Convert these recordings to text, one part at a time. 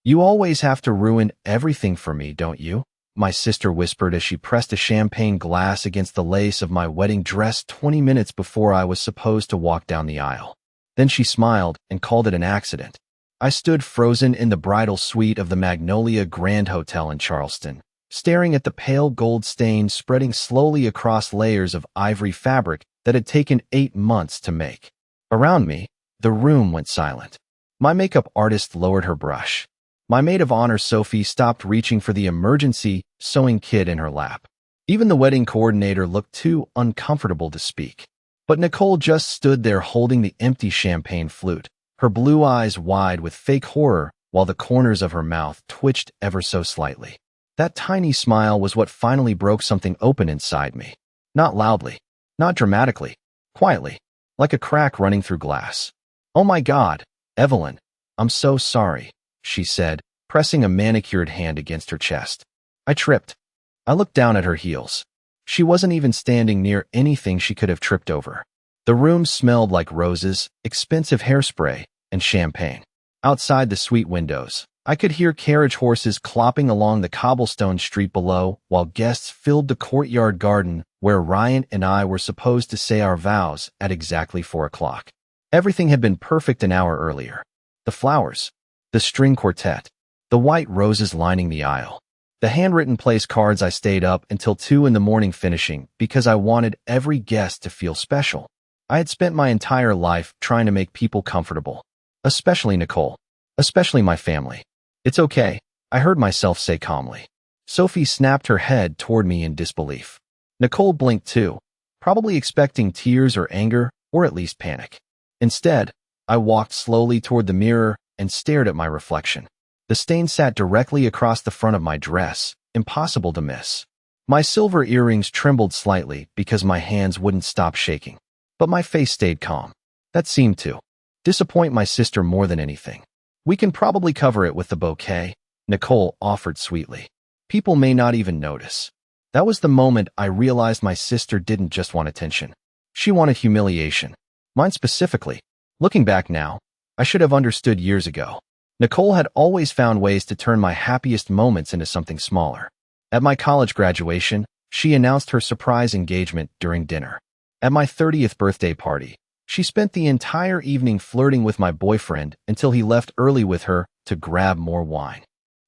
You always have to ruin everything for me, don't you? My sister whispered as she pressed a champagne glass against the lace of my wedding dress 20 minutes before I was supposed to walk down the aisle. Then she smiled and called it an accident. I stood frozen in the bridal suite of the Magnolia Grand Hotel in Charleston, staring at the pale gold stain spreading slowly across layers of ivory fabric that had taken 8 months to make. Around me, the room went silent. My makeup artist lowered her brush. My maid of honor, Sophie, stopped reaching for the emergency sewing kit in her lap. Even the wedding coordinator looked too uncomfortable to speak. But Nicole just stood there holding the empty champagne flute, her blue eyes wide with fake horror while the corners of her mouth twitched ever so slightly. That tiny smile was what finally broke something open inside me. Not loudly, not dramatically, quietly, like a crack running through glass. "Oh my God, Evelyn, I'm so sorry," she said, pressing a manicured hand against her chest. I tripped. I looked down at her heels. She wasn't even standing near anything she could have tripped over. The room smelled like roses, expensive hairspray, and champagne. Outside the suite windows, I could hear carriage horses clopping along the cobblestone street below, while guests filled the courtyard garden where Ryan and I were supposed to say our vows at exactly 4 o'clock. Everything had been perfect an hour earlier. The flowers, the string quartet, the white roses lining the aisle, the handwritten place cards. I stayed up until 2 in the morning finishing because I wanted every guest to feel special. I had spent my entire life trying to make people comfortable, especially Nicole, especially my family. "It's okay," I heard myself say calmly. Sophie snapped her head toward me in disbelief. Nicole blinked too, probably expecting tears or anger, or at least panic. Instead, I walked slowly toward the mirror and stared at my reflection. The stain sat directly across the front of my dress, impossible to miss. My silver earrings trembled slightly because my hands wouldn't stop shaking. But my face stayed calm. That seemed to disappoint my sister more than anything. "We can probably cover it with the bouquet," Nicole offered sweetly. "People may not even notice." That was the moment I realized my sister didn't just want attention. She wanted humiliation. Mine specifically. Looking back now, I should have understood years ago. Nicole had always found ways to turn my happiest moments into something smaller. At my college graduation, she announced her surprise engagement during dinner. At my 30th birthday party, she spent the entire evening flirting with my boyfriend until he left early with her to grab more wine.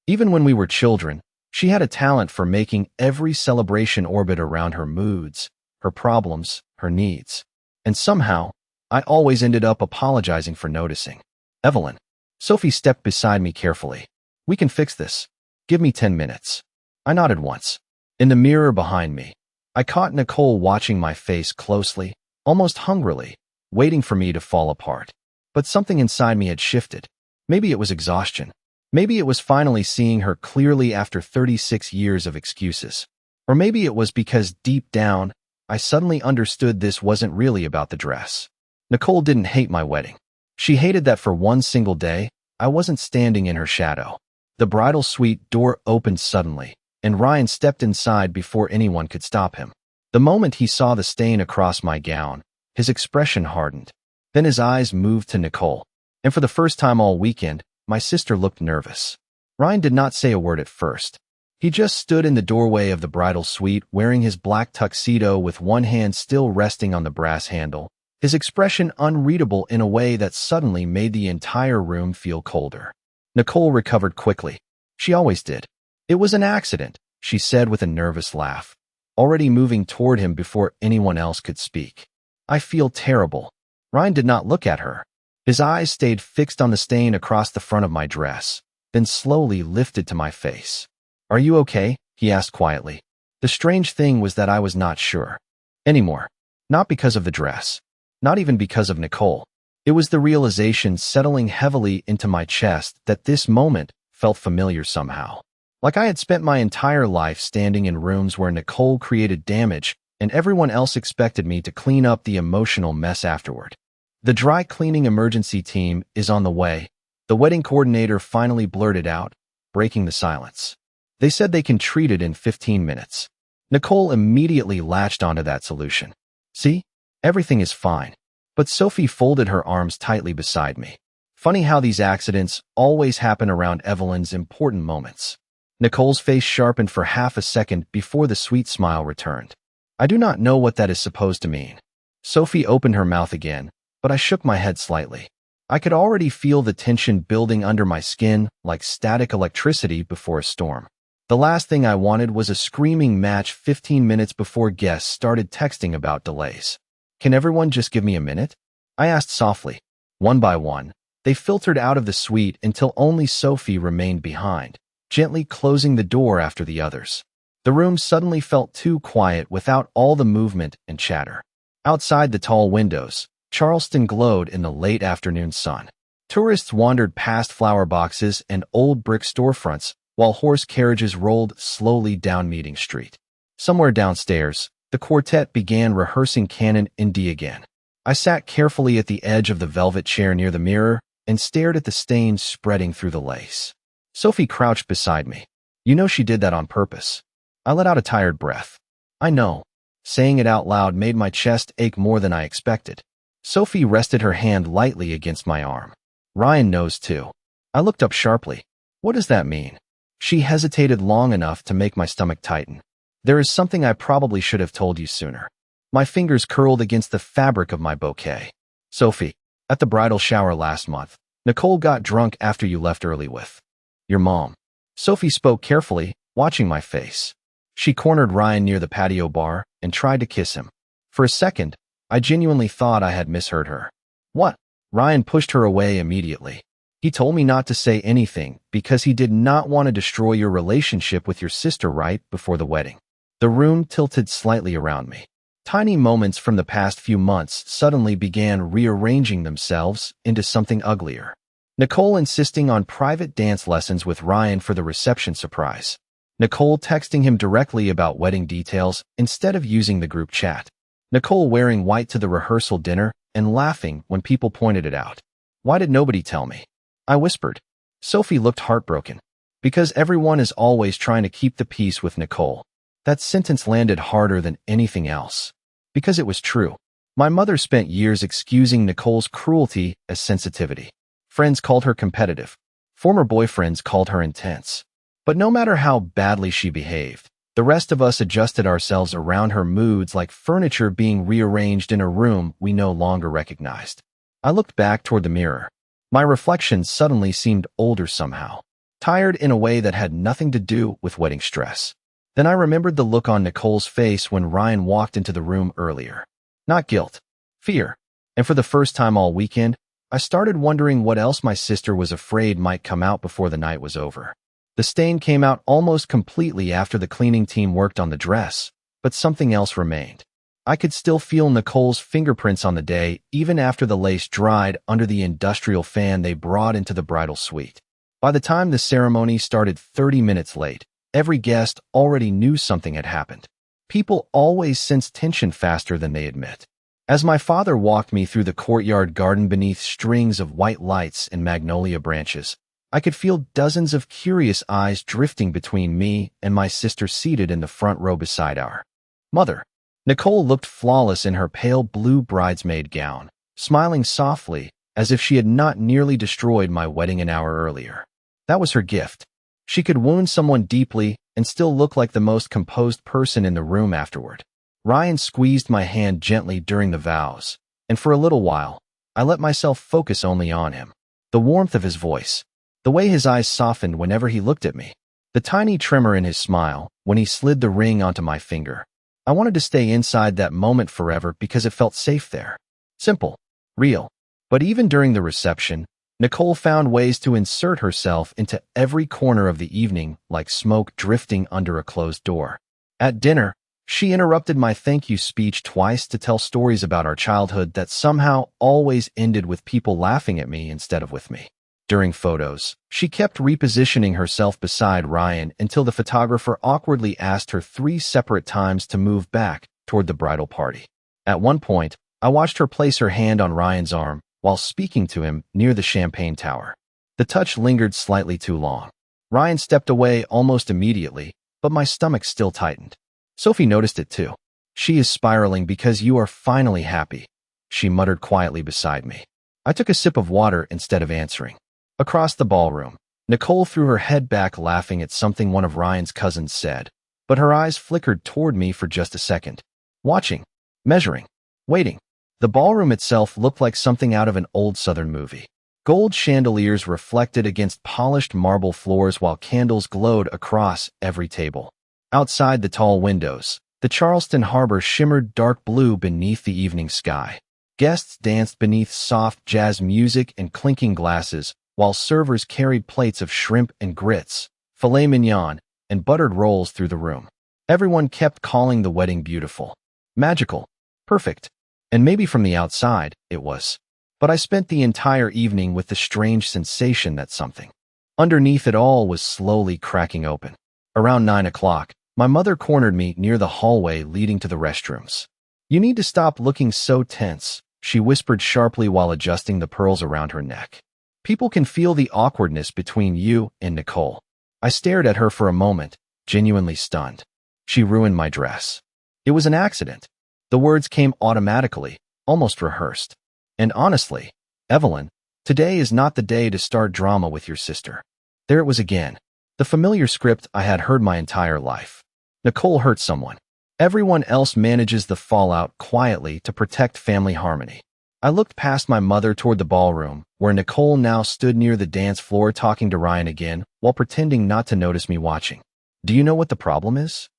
Even when we were children, she had a talent for making every celebration orbit around her moods, her problems, her needs. And somehow, I always ended up apologizing for noticing. "Evelyn." Sophie stepped beside me carefully. "We can fix this. Give me 10 minutes. I nodded once. In the mirror behind me, I caught Nicole watching my face closely, almost hungrily, waiting for me to fall apart. But something inside me had shifted. Maybe it was exhaustion. Maybe it was finally seeing her clearly after 36 years of excuses. Or maybe it was because deep down, I suddenly understood this wasn't really about the dress. Nicole didn't hate my wedding. She hated that for one single day, I wasn't standing in her shadow. The bridal suite door opened suddenly, and Ryan stepped inside before anyone could stop him. The moment he saw the stain across my gown, his expression hardened. Then his eyes moved to Nicole, and for the first time all weekend, my sister looked nervous. Ryan did not say a word at first. He just stood in the doorway of the bridal suite wearing his black tuxedo with one hand still resting on the brass handle, his expression unreadable in a way that suddenly made the entire room feel colder. Nicole recovered quickly. She always did. "It was an accident," she said with a nervous laugh, already moving toward him before anyone else could speak. "I feel terrible." Ryan did not look at her. His eyes stayed fixed on the stain across the front of my dress, then slowly lifted to my face. "Are you okay?" he asked quietly. The strange thing was that I was not sure. Anymore. Not because of the dress. Not even because of Nicole. It was the realization settling heavily into my chest that this moment felt familiar somehow. Like I had spent my entire life standing in rooms where Nicole created damage and everyone else expected me to clean up the emotional mess afterward. "The dry cleaning emergency team is on the way," the wedding coordinator finally blurted out, breaking the silence. "They said they can treat it in 15 minutes. Nicole immediately latched onto that solution. "See? Everything is fine." But Sophie folded her arms tightly beside me. Funny how these accidents always happen around Evelyn's important moments. Nicole's face sharpened for half a second before the sweet smile returned. I do not know what that is supposed to mean. Sophie opened her mouth again, but I shook my head slightly. I could already feel the tension building under my skin like static electricity before a storm. The last thing I wanted was a screaming match 15 minutes before guests started texting about delays. Can everyone just give me a minute? I asked softly. One by one, they filtered out of the suite until only Sophie remained behind, gently closing the door after the others. The room suddenly felt too quiet without all the movement and chatter. Outside the tall windows, Charleston glowed in the late afternoon sun. Tourists wandered past flower boxes and old brick storefronts while horse carriages rolled slowly down Meeting Street. Somewhere downstairs, the quartet began rehearsing Canon in D again. I sat carefully at the edge of the velvet chair near the mirror and stared at the stains spreading through the lace. Sophie crouched beside me. You know she did that on purpose. I let out a tired breath. I know. Saying it out loud made my chest ache more than I expected. Sophie rested her hand lightly against my arm. Ryan knows too. I looked up sharply. What does that mean? She hesitated long enough to make my stomach tighten. There is something I probably should have told you sooner. My fingers curled against the fabric of my bouquet. Sophie, at the bridal shower last month, Nicole got drunk after you left early with your mom. Sophie spoke carefully, watching my face. She cornered Ryan near the patio bar and tried to kiss him. For a second, I genuinely thought I had misheard her. What? Ryan pushed her away immediately. He told me not to say anything because he did not want to destroy your relationship with your sister right before the wedding. The room tilted slightly around me. Tiny moments from the past few months suddenly began rearranging themselves into something uglier. Nicole insisting on private dance lessons with Ryan for the reception surprise. Nicole texting him directly about wedding details instead of using the group chat. Nicole wearing white to the rehearsal dinner and laughing when people pointed it out. Why did nobody tell me? I whispered. Sophie looked heartbroken. Because everyone is always trying to keep the peace with Nicole. That sentence landed harder than anything else. Because it was true. My mother spent years excusing Nicole's cruelty as sensitivity. Friends called her competitive. Former boyfriends called her intense. But no matter how badly she behaved, the rest of us adjusted ourselves around her moods like furniture being rearranged in a room we no longer recognized. I looked back toward the mirror. My reflection suddenly seemed older somehow, tired in a way that had nothing to do with wedding stress. Then I remembered the look on Nicole's face when Ryan walked into the room earlier. Not guilt, fear. And for the first time all weekend, I started wondering what else my sister was afraid might come out before the night was over. The stain came out almost completely after the cleaning team worked on the dress, but something else remained. I could still feel Nicole's fingerprints on the day, even after the lace dried under the industrial fan they brought into the bridal suite. By the time the ceremony started 30 minutes late, every guest already knew something had happened. People always sense tension faster than they admit. As my father walked me through the courtyard garden beneath strings of white lights and magnolia branches, I could feel dozens of curious eyes drifting between me and my sister seated in the front row beside our mother. Nicole looked flawless in her pale blue bridesmaid gown, smiling softly as if she had not nearly destroyed my wedding an hour earlier. That was her gift. She could wound someone deeply and still look like the most composed person in the room afterward. Ryan squeezed my hand gently during the vows, and for a little while, I let myself focus only on him. The warmth of his voice, the way his eyes softened whenever he looked at me, the tiny tremor in his smile when he slid the ring onto my finger. I wanted to stay inside that moment forever because it felt safe there. Simple, real. But even during the reception, Nicole found ways to insert herself into every corner of the evening like smoke drifting under a closed door. At dinner, she interrupted my thank you speech twice to tell stories about our childhood that somehow always ended with people laughing at me instead of with me. During photos, she kept repositioning herself beside Ryan until the photographer awkwardly asked her 3 separate times to move back toward the bridal party. At one point, I watched her place her hand on Ryan's arm while speaking to him near the champagne tower. The touch lingered slightly too long. Ryan stepped away almost immediately, but my stomach still tightened. Sophie noticed it too. She is spiraling because you are finally happy, she muttered quietly beside me. I took a sip of water instead of answering. Across the ballroom, Nicole threw her head back laughing at something one of Ryan's cousins said, but her eyes flickered toward me for just a second. Watching, measuring, waiting. The ballroom itself looked like something out of an old Southern movie. Gold chandeliers reflected against polished marble floors while candles glowed across every table. Outside the tall windows, the Charleston harbor shimmered dark blue beneath the evening sky. Guests danced beneath soft jazz music and clinking glasses, while servers carried plates of shrimp and grits, filet mignon, and buttered rolls through the room. Everyone kept calling the wedding beautiful, magical, perfect, and maybe from the outside, it was. But I spent the entire evening with the strange sensation that something underneath it all was slowly cracking open. Around 9 o'clock, my mother cornered me near the hallway leading to the restrooms. "You need to stop looking so tense," she whispered sharply while adjusting the pearls around her neck. "People can feel the awkwardness between you and Nicole." I stared at her for a moment, genuinely stunned. She ruined my dress. It was an accident. The words came automatically, almost rehearsed. And honestly, Evelyn, today is not the day to start drama with your sister. There it was again. The familiar script I had heard my entire life. Nicole hurt someone. Everyone else manages the fallout quietly to protect family harmony. I looked past my mother toward the ballroom, where Nicole now stood near the dance floor talking to Ryan again, while pretending not to notice me watching. "Do you know what the problem is?"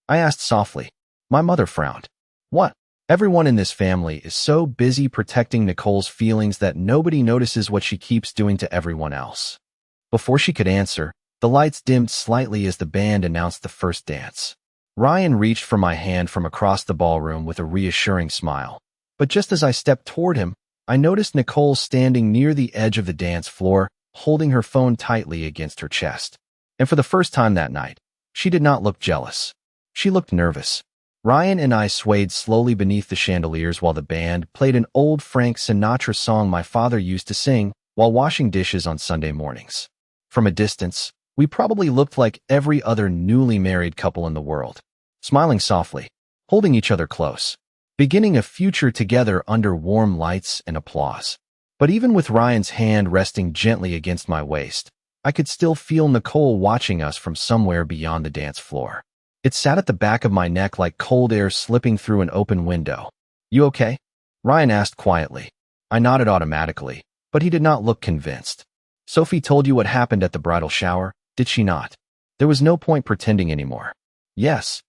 I asked softly. My mother frowned. "What?" "Everyone in this family is so busy protecting Nicole's feelings that nobody notices what she keeps doing to everyone else." Before she could answer, the lights dimmed slightly as the band announced the first dance. Ryan reached for my hand from across the ballroom with a reassuring smile. But just as I stepped toward him, I noticed Nicole standing near the edge of the dance floor, holding her phone tightly against her chest. And for the first time that night, she did not look jealous. She looked nervous. Ryan and I swayed slowly beneath the chandeliers while the band played an old Frank Sinatra song my father used to sing while washing dishes on Sunday mornings. From a distance, we probably looked like every other newly married couple in the world, smiling softly, holding each other close, beginning a future together under warm lights and applause. But even with Ryan's hand resting gently against my waist, I could still feel Nicole watching us from somewhere beyond the dance floor. It sat at the back of my neck like cold air slipping through an open window. "You okay?" Ryan asked quietly. I nodded automatically, but he did not look convinced. "Sophie told you what happened at the bridal shower, did she not?" There was no point pretending anymore. "Yes."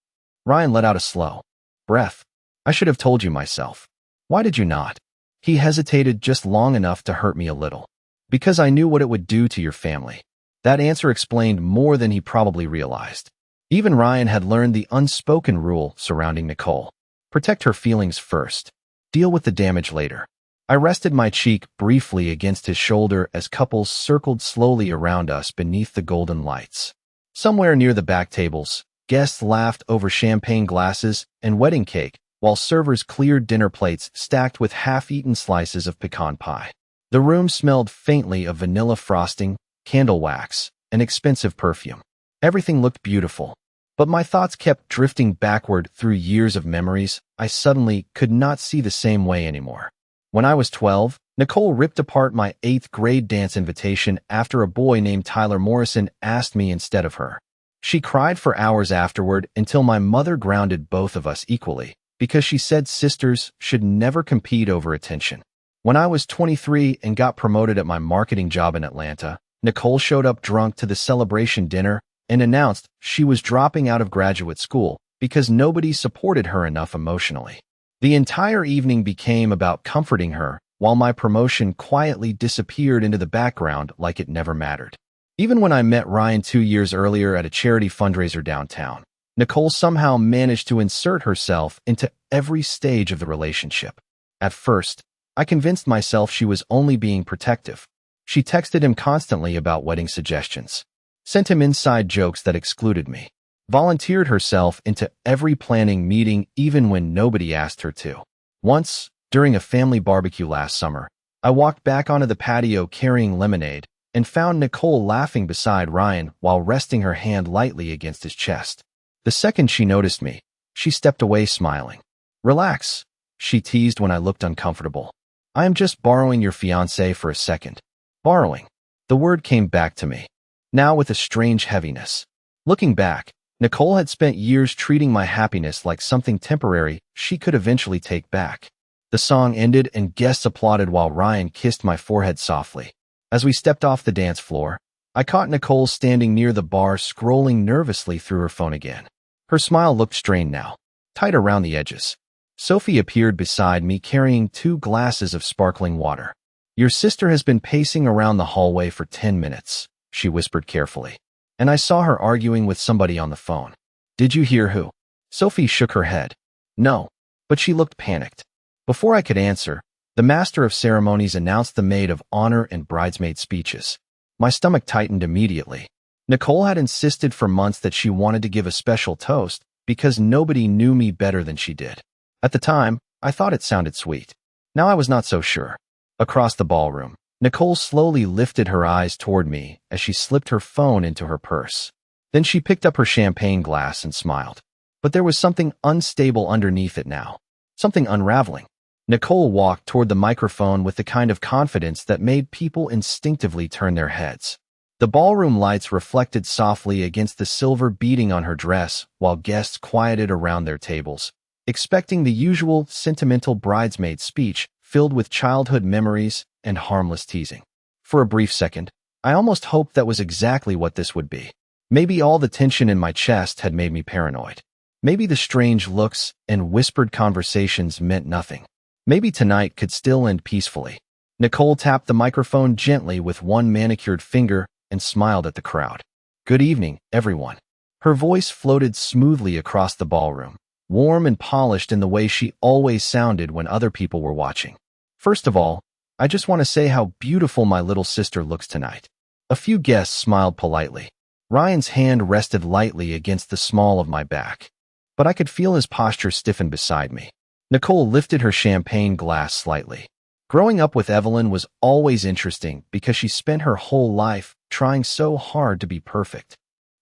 Ryan let out a slow breath. "I should have told you myself." "Why did you not?" He hesitated just long enough to hurt me a little. "Because I knew what it would do to your family." That answer explained more than he probably realized. Even Ryan had learned the unspoken rule surrounding Nicole. Protect her feelings first. Deal with the damage later. I rested my cheek briefly against his shoulder as couples circled slowly around us beneath the golden lights. Somewhere near the back tables, guests laughed over champagne glasses and wedding cake, while servers cleared dinner plates stacked with half-eaten slices of pecan pie. The room smelled faintly of vanilla frosting, candle wax, and expensive perfume. Everything looked beautiful, but my thoughts kept drifting backward through years of memories I suddenly could not see the same way anymore. When I was 12, Nicole ripped apart my 8th grade dance invitation after a boy named Tyler Morrison asked me instead of her. She cried for hours afterward until my mother grounded both of us equally, because she said sisters should never compete over attention. When I was 23 and got promoted at my marketing job in Atlanta, Nicole showed up drunk to the celebration dinner and announced she was dropping out of graduate school because nobody supported her enough emotionally. The entire evening became about comforting her, while my promotion quietly disappeared into the background like it never mattered. Even when I met Ryan 2 years earlier at a charity fundraiser downtown, Nicole somehow managed to insert herself into every stage of the relationship. At first, I convinced myself she was only being protective. She texted him constantly about wedding suggestions, sent him inside jokes that excluded me, volunteered herself into every planning meeting even when nobody asked her to. Once, during a family barbecue last summer, I walked back onto the patio carrying lemonade and found Nicole laughing beside Ryan while resting her hand lightly against his chest. The second she noticed me, she stepped away smiling. "Relax," she teased when I looked uncomfortable. I am just borrowing your fiancé for a second. Borrowing. The word came back to me, now with a strange heaviness. Looking back, Nicole had spent years treating my happiness like something temporary she could eventually take back. The song ended and guests applauded while Ryan kissed my forehead softly. As we stepped off the dance floor, I caught Nicole standing near the bar scrolling nervously through her phone again. Her smile looked strained now, tight around the edges. Sophie appeared beside me carrying 2 glasses of sparkling water. Your sister has been pacing around the hallway for 10 minutes, she whispered carefully. And I saw her arguing with somebody on the phone. Did you hear who? Sophie shook her head. No, but she looked panicked. Before I could answer, the master of ceremonies announced the maid of honor and bridesmaid speeches. My stomach tightened immediately. Nicole had insisted for months that she wanted to give a special toast because nobody knew me better than she did. At the time, I thought it sounded sweet. Now I was not so sure. Across the ballroom, Nicole slowly lifted her eyes toward me as she slipped her phone into her purse. Then she picked up her champagne glass and smiled. But there was something unstable underneath it now. Something unraveling. Nicole walked toward the microphone with the kind of confidence that made people instinctively turn their heads. The ballroom lights reflected softly against the silver beading on her dress while guests quieted around their tables, expecting the usual sentimental bridesmaid speech filled with childhood memories and harmless teasing. For a brief second, I almost hoped that was exactly what this would be. Maybe all the tension in my chest had made me paranoid. Maybe the strange looks and whispered conversations meant nothing. Maybe tonight could still end peacefully. Nicole tapped the microphone gently with one manicured finger and smiled at the crowd. Good evening, everyone. Her voice floated smoothly across the ballroom, warm and polished in the way she always sounded when other people were watching. First of all, I just want to say how beautiful my little sister looks tonight. A few guests smiled politely. Ryan's hand rested lightly against the small of my back, but I could feel his posture stiffen beside me. Nicole lifted her champagne glass slightly. Growing up with Evelyn was always interesting because she spent her whole life trying so hard to be perfect.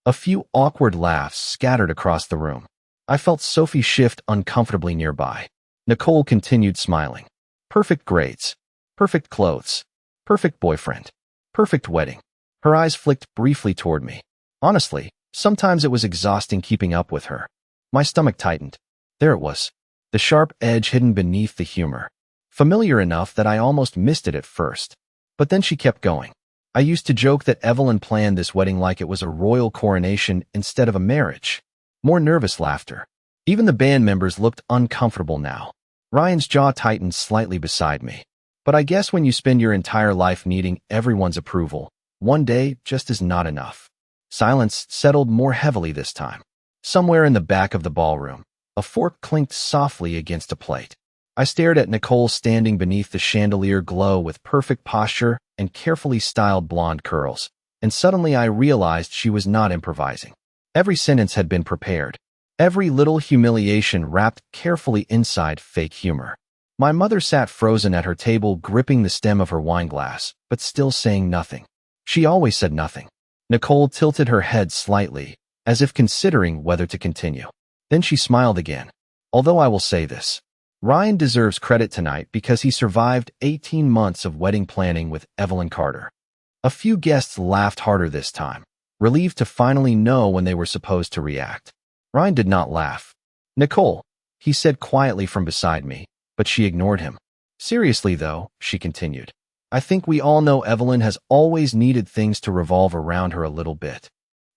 A few awkward laughs scattered across the room. I felt Sophie shift uncomfortably nearby. Nicole continued smiling. Perfect grades. Perfect clothes. Perfect boyfriend. Perfect wedding. Her eyes flicked briefly toward me. Honestly, sometimes it was exhausting keeping up with her. My stomach tightened. There it was. The sharp edge hidden beneath the humor. Familiar enough that I almost missed it at first. But then she kept going. I used to joke that Evelyn planned this wedding like it was a royal coronation instead of a marriage. More nervous laughter. Even the band members looked uncomfortable now. Ryan's jaw tightened slightly beside me. But I guess when you spend your entire life needing everyone's approval, one day just is not enough. Silence settled more heavily this time. Somewhere in the back of the ballroom, a fork clinked softly against a plate. I stared at Nicole standing beneath the chandelier glow with perfect posture and carefully styled blonde curls, and suddenly I realized she was not improvising. Every sentence had been prepared. Every little humiliation wrapped carefully inside fake humor. My mother sat frozen at her table gripping the stem of her wine glass, but still saying nothing. She always said nothing. Nicole tilted her head slightly, as if considering whether to continue. Then she smiled again. Although I will say this, Ryan deserves credit tonight because he survived 18 months of wedding planning with Evelyn Carter. A few guests laughed harder this time, relieved to finally know when they were supposed to react. Ryan did not laugh. Nicole, he said quietly from beside me, but she ignored him. Seriously though, she continued, I think we all know Evelyn has always needed things to revolve around her a little bit.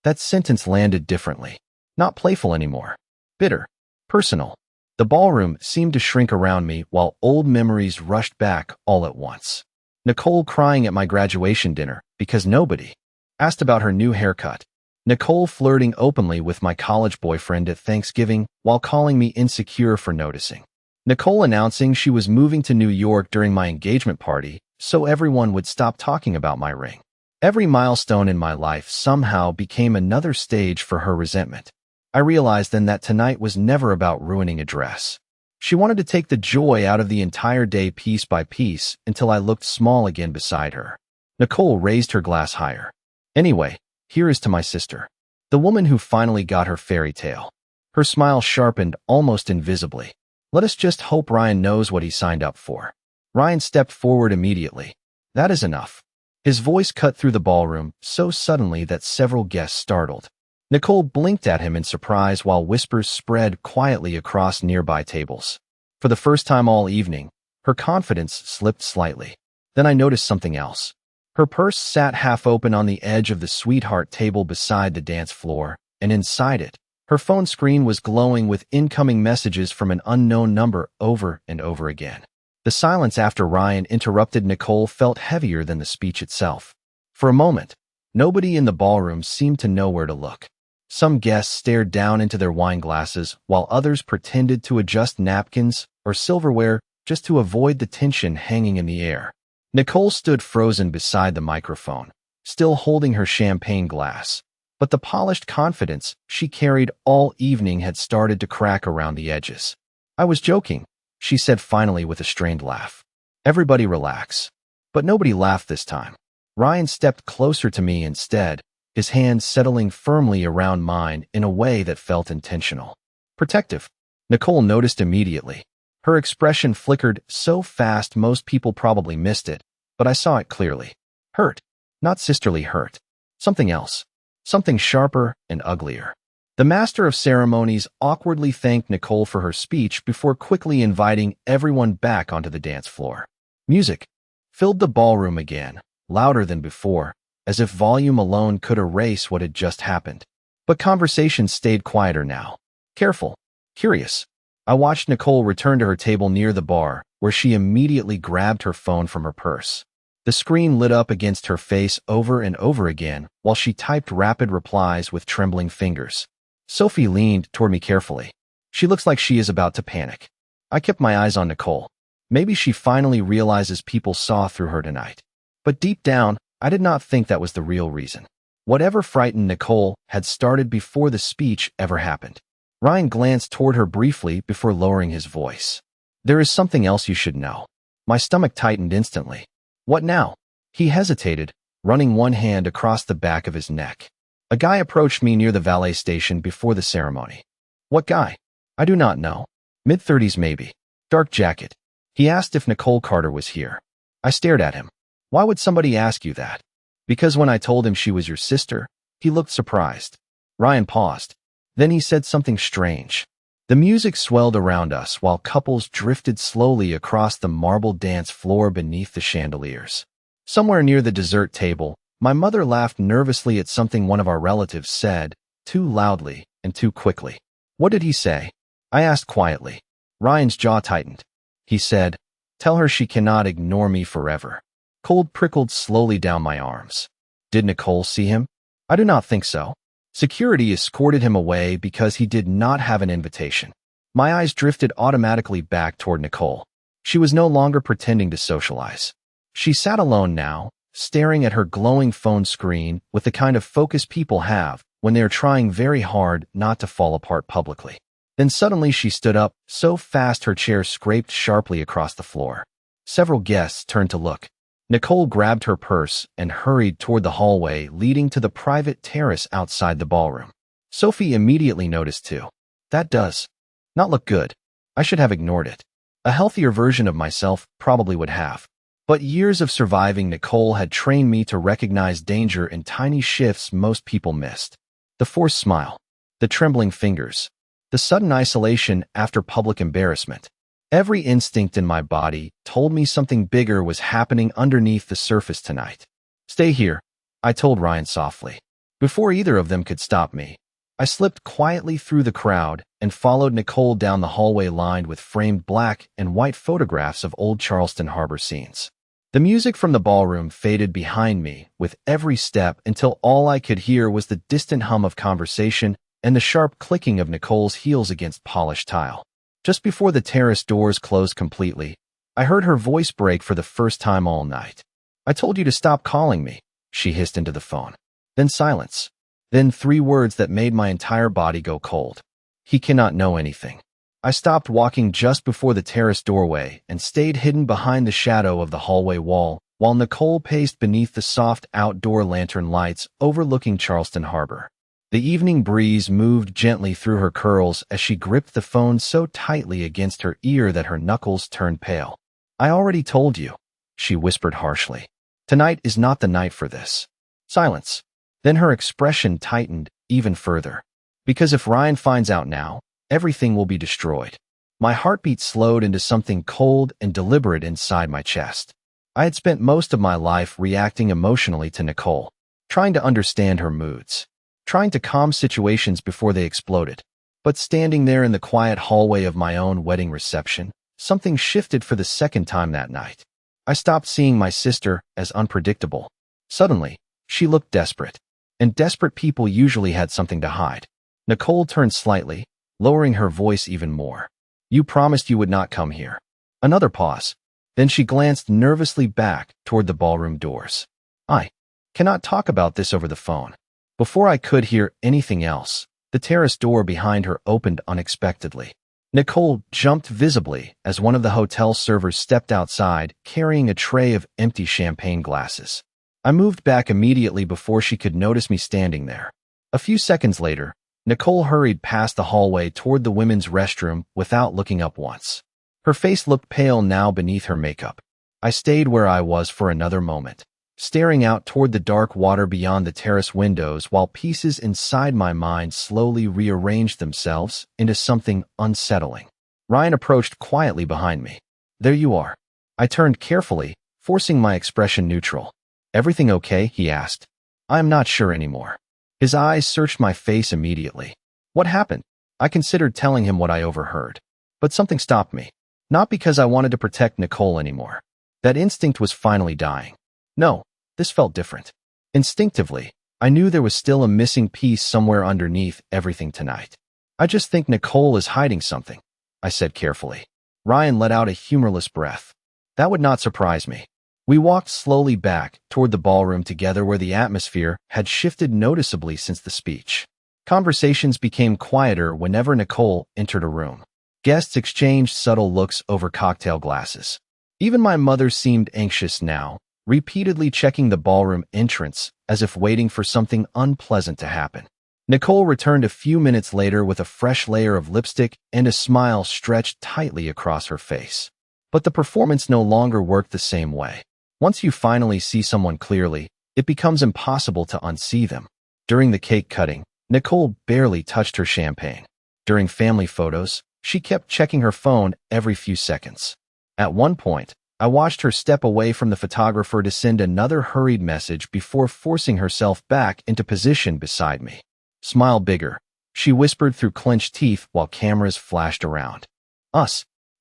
That sentence landed differently. Not playful anymore. Bitter. Personal. The ballroom seemed to shrink around me while old memories rushed back all at once. Nicole crying at my graduation dinner because nobody asked about her new haircut. Nicole flirting openly with my college boyfriend at Thanksgiving while calling me insecure for noticing. Nicole announcing she was moving to New York during my engagement party so everyone would stop talking about my ring. Every milestone in my life somehow became another stage for her resentment. I realized then that tonight was never about ruining a dress. She wanted to take the joy out of the entire day piece by piece until I looked small again beside her. Nicole raised her glass higher. Anyway, here is to my sister. The woman who finally got her fairy tale. Her smile sharpened almost invisibly. Let us just hope Ryan knows what he signed up for. Ryan stepped forward immediately. That is enough. His voice cut through the ballroom so suddenly that several guests startled. Nicole blinked at him in surprise while whispers spread quietly across nearby tables. For the first time all evening, her confidence slipped slightly. Then I noticed something else. Her purse sat half open on the edge of the sweetheart table beside the dance floor, and inside it, her phone screen was glowing with incoming messages from an unknown number over and over again. The silence after Ryan interrupted Nicole felt heavier than the speech itself. For a moment, nobody in the ballroom seemed to know where to look. Some guests stared down into their wine glasses, while others pretended to adjust napkins or silverware just to avoid the tension hanging in the air. Nicole stood frozen beside the microphone, still holding her champagne glass. But the polished confidence she carried all evening had started to crack around the edges. I was joking, she said finally with a strained laugh. Everybody relax. But nobody laughed this time. Ryan stepped closer to me instead, his hands settling firmly around mine in a way that felt intentional. Protective. Nicole noticed immediately. Her expression flickered so fast most people probably missed it, but I saw it clearly. Hurt. Not sisterly hurt. Something else. Something sharper and uglier. The master of ceremonies awkwardly thanked Nicole for her speech before quickly inviting everyone back onto the dance floor. Music filled the ballroom again, louder than before, as if volume alone could erase what had just happened. But conversations stayed quieter now. Careful. Curious. I watched Nicole return to her table near the bar, where she immediately grabbed her phone from her purse. The screen lit up against her face over and over again while she typed rapid replies with trembling fingers. Sophie leaned toward me carefully. She looks like she is about to panic. I kept my eyes on Nicole. Maybe she finally realizes people saw through her tonight. But deep down, I did not think that was the real reason. Whatever frightened Nicole had started before the speech ever happened. Ryan glanced toward her briefly before lowering his voice. There is something else you should know. My stomach tightened instantly. What now? He hesitated, running one hand across the back of his neck. A guy approached me near the valet station before the ceremony. What guy? I do not know. Mid-30s maybe. Dark jacket. He asked if Nicole Carter was here. I stared at him. Why would somebody ask you that? Because when I told him she was your sister, he looked surprised. Ryan paused. Then he said something strange. The music swelled around us while couples drifted slowly across the marble dance floor beneath the chandeliers. Somewhere near the dessert table, my mother laughed nervously at something one of our relatives said, too loudly and too quickly. What did he say? I asked quietly. Ryan's jaw tightened. He said, "Tell her she cannot ignore me forever." Cold prickled slowly down my arms. Did Nicole see him? I do not think so. Security escorted him away because he did not have an invitation. My eyes drifted automatically back toward Nicole. She was no longer pretending to socialize. She sat alone now, staring at her glowing phone screen with the kind of focus people have when they are trying very hard not to fall apart publicly. Then suddenly she stood up, so fast her chair scraped sharply across the floor. Several guests turned to look. Nicole grabbed her purse and hurried toward the hallway leading to the private terrace outside the ballroom. Sophie immediately noticed too. That does not look good. I should have ignored it. A healthier version of myself probably would have. But years of surviving Nicole had trained me to recognize danger in tiny shifts most people missed. The forced smile, the trembling fingers, the sudden isolation after public embarrassment. Every instinct in my body told me something bigger was happening underneath the surface tonight. Stay here, I told Ryan softly. Before either of them could stop me, I slipped quietly through the crowd and followed Nicole down the hallway lined with framed black and white photographs of old Charleston Harbor scenes. The music from the ballroom faded behind me with every step until all I could hear was the distant hum of conversation and the sharp clicking of Nicole's heels against polished tile. Just before the terrace doors closed completely, I heard her voice break for the first time all night. I told you to stop calling me, she hissed into the phone. Then silence. Then 3 words that made my entire body go cold. He cannot know anything. I stopped walking just before the terrace doorway and stayed hidden behind the shadow of the hallway wall while Nicole paced beneath the soft outdoor lantern lights overlooking Charleston Harbor. The evening breeze moved gently through her curls as she gripped the phone so tightly against her ear that her knuckles turned pale. I already told you, she whispered harshly. Tonight is not the night for this. Silence. Then her expression tightened even further. Because if Ryan finds out now, everything will be destroyed. My heartbeat slowed into something cold and deliberate inside my chest. I had spent most of my life reacting emotionally to Nicole, trying to understand her moods, trying to calm situations before they exploded. But standing there in the quiet hallway of my own wedding reception, something shifted for the second time that night. I stopped seeing my sister as unpredictable. Suddenly, she looked desperate, and desperate people usually had something to hide. Nicole turned slightly, lowering her voice even more. You promised you would not come here. Another pause. Then she glanced nervously back toward the ballroom doors. I cannot talk about this over the phone. Before I could hear anything else, the terrace door behind her opened unexpectedly. Nicole jumped visibly as one of the hotel servers stepped outside, carrying a tray of empty champagne glasses. I moved back immediately before she could notice me standing there. A few seconds later, Nicole hurried past the hallway toward the women's restroom without looking up once. Her face looked pale now beneath her makeup. I stayed where I was for another moment, staring out toward the dark water beyond the terrace windows while pieces inside my mind slowly rearranged themselves into something unsettling. Ryan approached quietly behind me. There you are. I turned carefully, forcing my expression neutral. Everything okay? He asked. I am not sure anymore. His eyes searched my face immediately. What happened? I considered telling him what I overheard. But something stopped me. Not because I wanted to protect Nicole anymore. That instinct was finally dying. No, this felt different. Instinctively, I knew there was still a missing piece somewhere underneath everything tonight. I just think Nicole is hiding something, I said carefully. Ryan let out a humorless breath. That would not surprise me. We walked slowly back toward the ballroom together where the atmosphere had shifted noticeably since the speech. Conversations became quieter whenever Nicole entered a room. Guests exchanged subtle looks over cocktail glasses. Even my mother seemed anxious now, repeatedly checking the ballroom entrance as if waiting for something unpleasant to happen. Nicole returned a few minutes later with a fresh layer of lipstick and a smile stretched tightly across her face. But the performance no longer worked the same way. Once you finally see someone clearly, it becomes impossible to unsee them. During the cake cutting, Nicole barely touched her champagne. During family photos, she kept checking her phone every few seconds. At one point, I watched her step away from the photographer to send another hurried message before forcing herself back into position beside me. Smile bigger, she whispered through clenched teeth while cameras flashed around.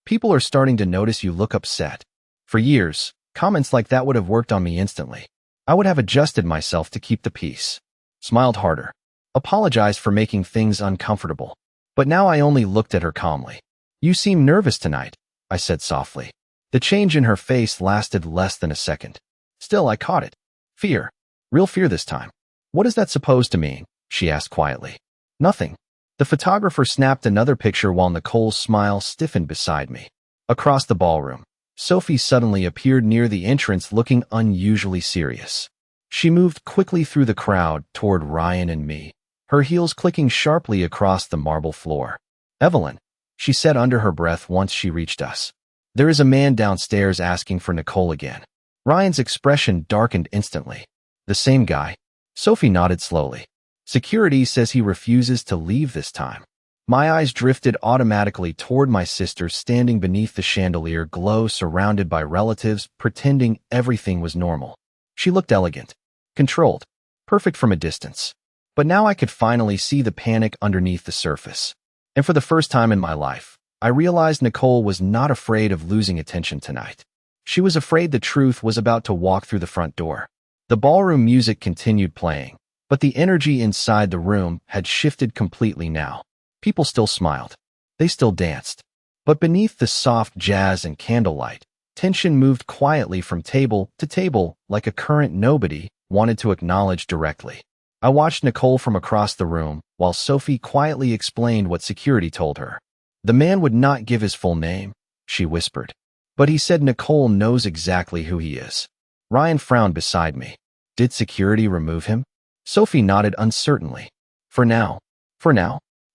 People are starting to notice you look upset. For years, comments like that would have worked on me instantly. I would have adjusted myself to keep the peace. Smiled harder. Apologized for making things uncomfortable. But now I only looked at her calmly. You seem nervous tonight, I said softly. The change in her face lasted less than a second. Still, I caught it. Fear. Real fear this time. What is that supposed to mean? She asked quietly. Nothing. The photographer snapped another picture while Nicole's smile stiffened beside me. Across the ballroom, Sophie suddenly appeared near the entrance looking unusually serious. She moved quickly through the crowd toward Ryan and me, her heels clicking sharply across the marble floor. Evelyn, she said under her breath once she reached us. There is a man downstairs asking for Nicole again. Ryan's expression darkened instantly. The same guy. Sophie nodded slowly. Security says he refuses to leave this time. My eyes drifted automatically toward my sister standing beneath the chandelier glow surrounded by relatives pretending everything was normal. She looked elegant, controlled, perfect from a distance. But now I could finally see the panic underneath the surface. And for the first time in my life, I realized Nicole was not afraid of losing attention tonight. She was afraid the truth was about to walk through the front door. The ballroom music continued playing, but the energy inside the room had shifted completely now. People still smiled. They still danced. But beneath the soft jazz and candlelight, tension moved quietly from table to table like a current nobody wanted to acknowledge directly. I watched Nicole from across the room while Sophie quietly explained what security told her. The man would not give his full name, she whispered. But he said Nicole knows exactly who he is. Ryan frowned beside me. Did security remove him? Sophie nodded uncertainly. For now.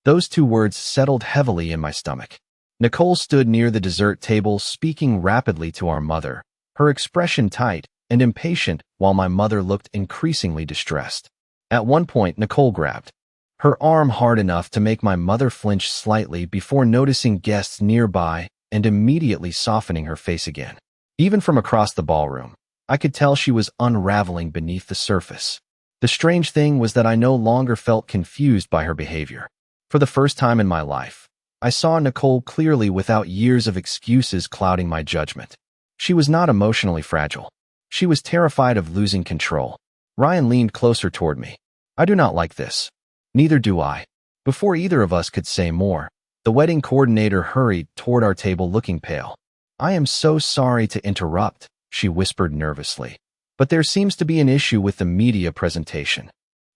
Those two words settled heavily in my stomach. Nicole stood near the dessert table, speaking rapidly to our mother, her expression tight and impatient while my mother looked increasingly distressed. At one point, Nicole grabbed her arm hard enough to make my mother flinch slightly before noticing guests nearby and immediately softening her face again. Even from across the ballroom, I could tell she was unraveling beneath the surface. The strange thing was that I no longer felt confused by her behavior. For the first time in my life, I saw Nicole clearly without years of excuses clouding my judgment. She was not emotionally fragile. She was terrified of losing control. Ryan leaned closer toward me. I do not like this. Neither do I. Before either of us could say more, the wedding coordinator hurried toward our table looking pale. I am so sorry to interrupt, she whispered nervously. But there seems to be an issue with the media presentation.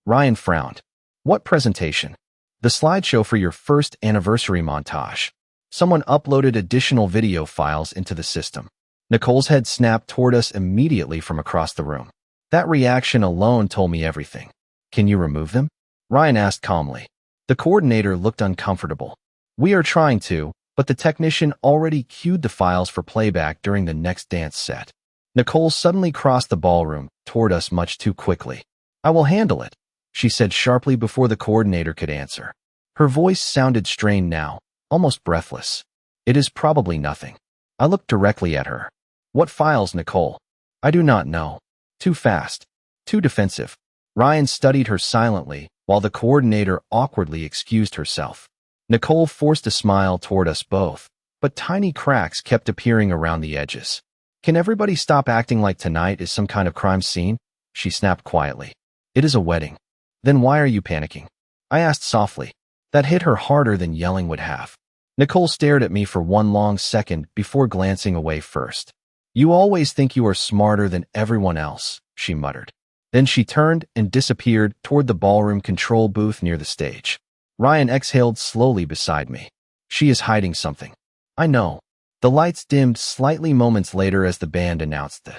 Ryan frowned. What presentation? The slideshow for your first anniversary montage. Someone uploaded additional video files into the system. Nicole's head snapped toward us immediately from across the room. That reaction alone told me everything. Can you remove them? Ryan asked calmly. The coordinator looked uncomfortable. We are trying to, but the technician already queued the files for playback during the next dance set. Nicole suddenly crossed the ballroom toward us much too quickly. I will handle it, she said sharply before the coordinator could answer. Her voice sounded strained now, almost breathless. It is probably nothing. I looked directly at her. What files, Nicole? I do not know. Too fast. Too defensive. Ryan studied her silently, while the coordinator awkwardly excused herself. Nicole forced a smile toward us both, but tiny cracks kept appearing around the edges. Can everybody stop acting like tonight is some kind of crime scene? She snapped quietly. It is a wedding. Then why are you panicking? I asked softly. That hit her harder than yelling would have. Nicole stared at me for one long second before glancing away first. You always think you are smarter than everyone else, she muttered. Then she turned and disappeared toward the ballroom control booth near the stage. Ryan exhaled slowly beside me. She is hiding something. I know. The lights dimmed slightly moments later as the band announced the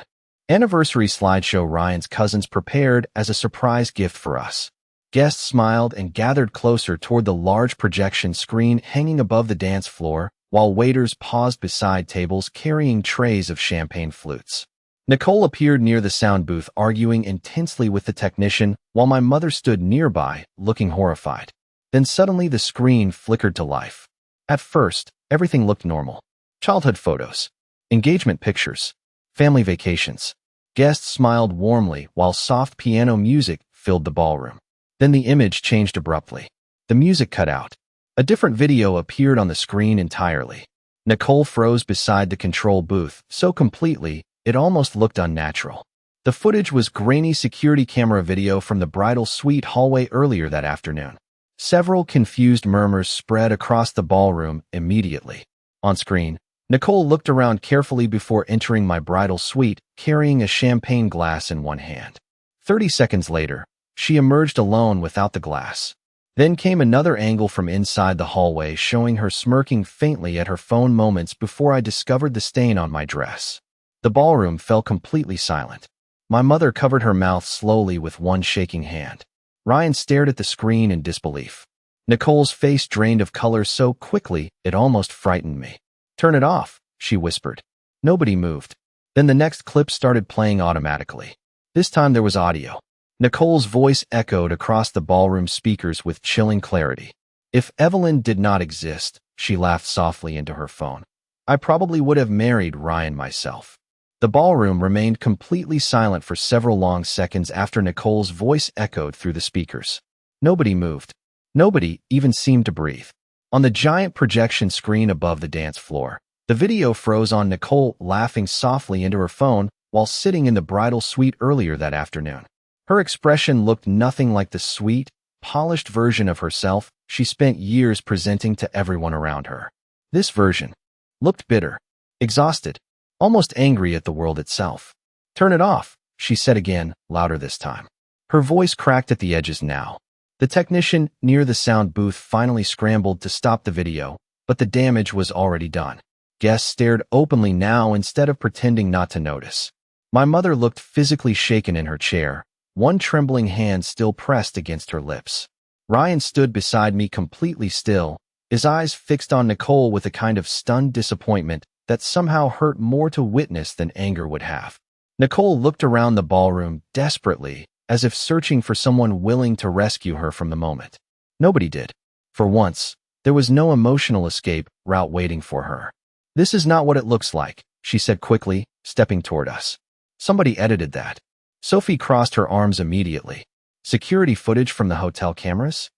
anniversary slideshow Ryan's cousins prepared as a surprise gift for us. Guests smiled and gathered closer toward the large projection screen hanging above the dance floor, while waiters paused beside tables carrying trays of champagne flutes. Nicole appeared near the sound booth arguing intensely with the technician, while my mother stood nearby, looking horrified. Then suddenly the screen flickered to life. At first, everything looked normal. Childhood photos, engagement pictures, family vacations. Guests smiled warmly while soft piano music filled the ballroom. Then the image changed abruptly. The music cut out. A different video appeared on the screen entirely. Nicole froze beside the control booth, so completely, it almost looked unnatural. The footage was grainy security camera video from the bridal suite hallway earlier that afternoon. Several confused murmurs spread across the ballroom immediately. On screen, Nicole looked around carefully before entering my bridal suite, carrying a champagne glass in one hand. 30 seconds later, she emerged alone without the glass. Then came another angle from inside the hallway showing her smirking faintly at her phone moments before I discovered the stain on my dress. The ballroom fell completely silent. My mother covered her mouth slowly with one shaking hand. Ryan stared at the screen in disbelief. Nicole's face drained of color so quickly it almost frightened me. Turn it off, she whispered. Nobody moved. Then the next clip started playing automatically. This time there was audio. Nicole's voice echoed across the ballroom speakers with chilling clarity. If Evelyn did not exist, she laughed softly into her phone, I probably would have married Ryan myself. The ballroom remained completely silent for several long seconds after Nicole's voice echoed through the speakers. Nobody moved. Nobody even seemed to breathe. On the giant projection screen above the dance floor, the video froze on Nicole laughing softly into her phone while sitting in the bridal suite earlier that afternoon. Her expression looked nothing like the sweet, polished version of herself she spent years presenting to everyone around her. This version looked bitter, exhausted, almost angry at the world itself. Turn it off, she said again, louder this time. Her voice cracked at the edges now. The technician near the sound booth finally scrambled to stop the video, but the damage was already done. Guests stared openly now instead of pretending not to notice. My mother looked physically shaken in her chair, one trembling hand still pressed against her lips. Ryan stood beside me completely still, his eyes fixed on Nicole with a kind of stunned disappointment that somehow hurt more to witness than anger would have. Nicole looked around the ballroom desperately, as if searching for someone willing to rescue her from the moment. Nobody did. For once, there was no emotional escape route waiting for her. "This is not what it looks like," she said quickly, stepping toward us. "Somebody edited that." Sophie crossed her arms immediately. "Security footage from the hotel cameras?"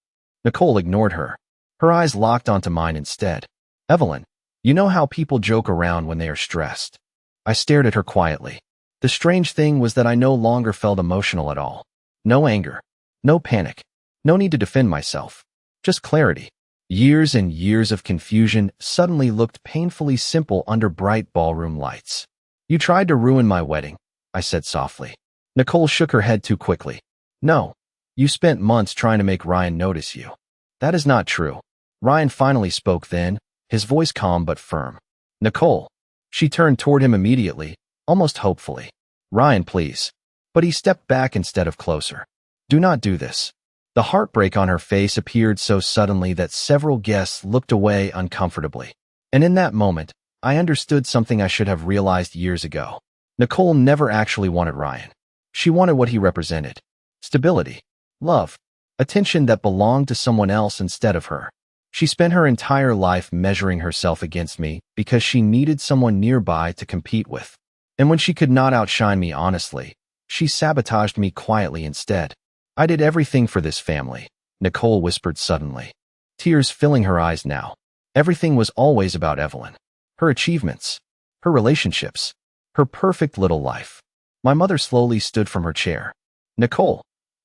Nicole ignored her. Her eyes locked onto mine instead. "Evelyn, you know how people joke around when they are stressed." I stared at her quietly. The strange thing was that I no longer felt emotional at all. No anger. No panic. No need to defend myself. Just clarity. Years and years of confusion suddenly looked painfully simple under bright ballroom lights. "You tried to ruin my wedding," I said softly. Nicole shook her head too quickly. "No. You spent months trying to make Ryan notice you." "That is not true." Ryan finally spoke then, his voice calm but firm. "Nicole." She turned toward him immediately, almost hopefully. "Ryan, please." But he stepped back instead of closer. "Do not do this." The heartbreak on her face appeared so suddenly that several guests looked away uncomfortably. And in that moment, I understood something I should have realized years ago. Nicole never actually wanted Ryan. She wanted what he represented. Stability, love, attention that belonged to someone else instead of her. She spent her entire life measuring herself against me because she needed someone nearby to compete with. And when she could not outshine me honestly, she sabotaged me quietly instead. "I did everything for this family," Nicole whispered suddenly, tears filling her eyes now. Everything was always about Evelyn. Her achievements, her relationships, her perfect little life. My mother slowly stood from her chair. "Nicole."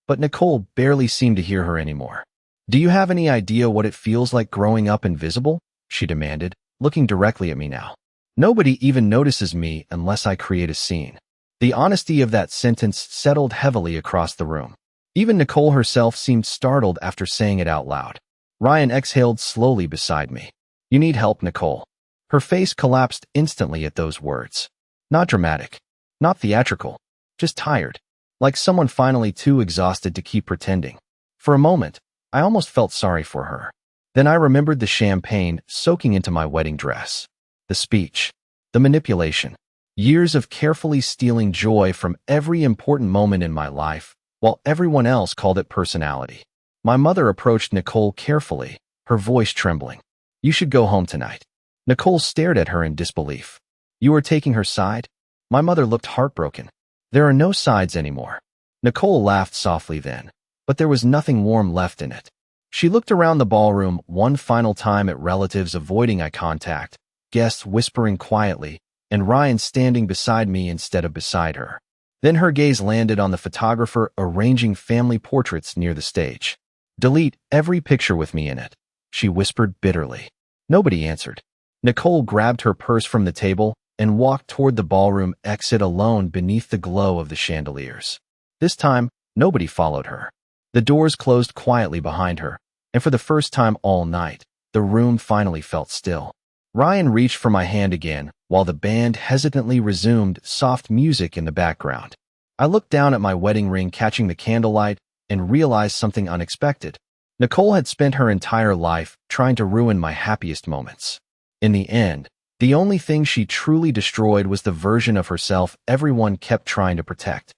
But Nicole barely seemed to hear her anymore. "Do you have any idea what it feels like growing up invisible?" she demanded, looking directly at me now. "Nobody even notices me unless I create a scene." The honesty of that sentence settled heavily across the room. Even Nicole herself seemed startled after saying it out loud. Ryan exhaled slowly beside me. "You need help, Nicole." Her face collapsed instantly at those words. Not dramatic, not theatrical, just tired, like someone finally too exhausted to keep pretending. For a moment, I almost felt sorry for her. Then I remembered the champagne soaking into my wedding dress. The speech, the manipulation, years of carefully stealing joy from every important moment in my life, while everyone else called it personality. My mother approached Nicole carefully, her voice trembling. "You should go home tonight." Nicole stared at her in disbelief. "You are taking her side?" My mother looked heartbroken. "There are no sides anymore." Nicole laughed softly then, but there was nothing warm left in it. She looked around the ballroom one final time at relatives avoiding eye contact, guests whispering quietly, and Ryan standing beside me instead of beside her. Then her gaze landed on the photographer arranging family portraits near the stage. "Delete every picture with me in it," she whispered bitterly. Nobody answered. Nicole grabbed her purse from the table and walked toward the ballroom exit alone beneath the glow of the chandeliers. This time, nobody followed her. The doors closed quietly behind her, and for the first time all night, the room finally felt still. Ryan reached for my hand again, while the band hesitantly resumed soft music in the background. I looked down at my wedding ring catching the candlelight and realized something unexpected. Nicole had spent her entire life trying to ruin my happiest moments. In the end, the only thing she truly destroyed was the version of herself everyone kept trying to protect.